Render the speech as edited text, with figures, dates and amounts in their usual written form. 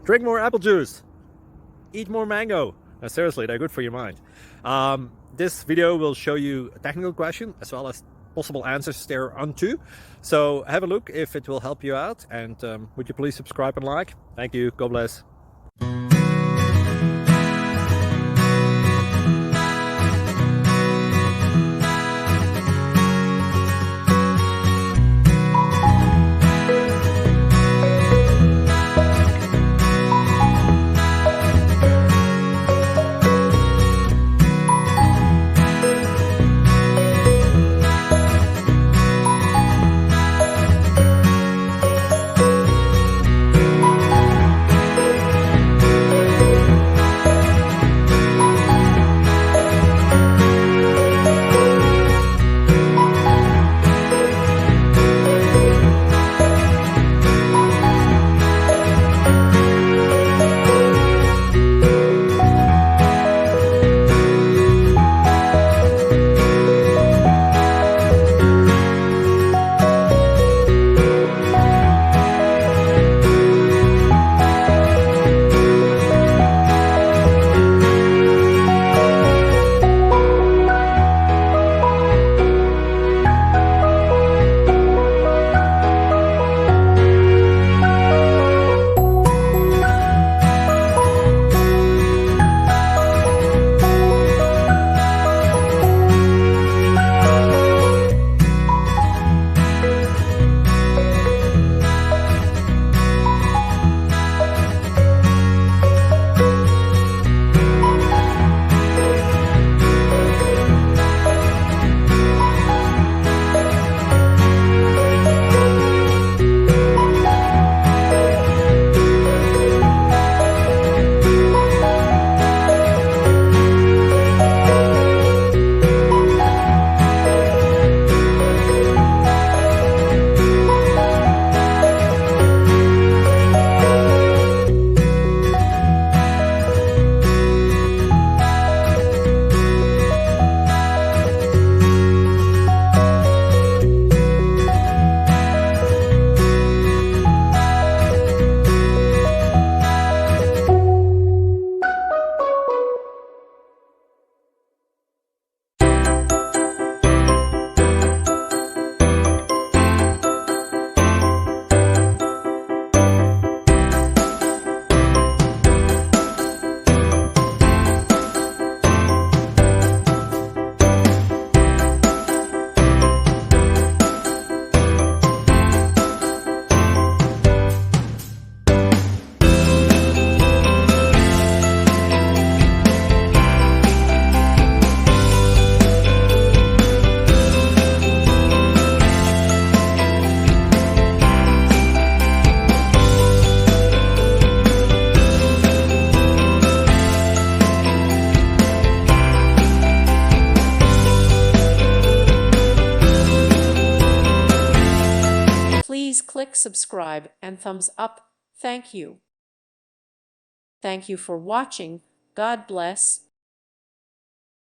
Drink more apple juice. Eat more mango. Seriously, they're good for your mind. This video will show you a technical question as well as possible answers thereunto. So have a look if it will help you out, and would you please subscribe and like? Thank you. God bless. Please click subscribe and thumbs up. Thank you. Thank you for watching. God bless.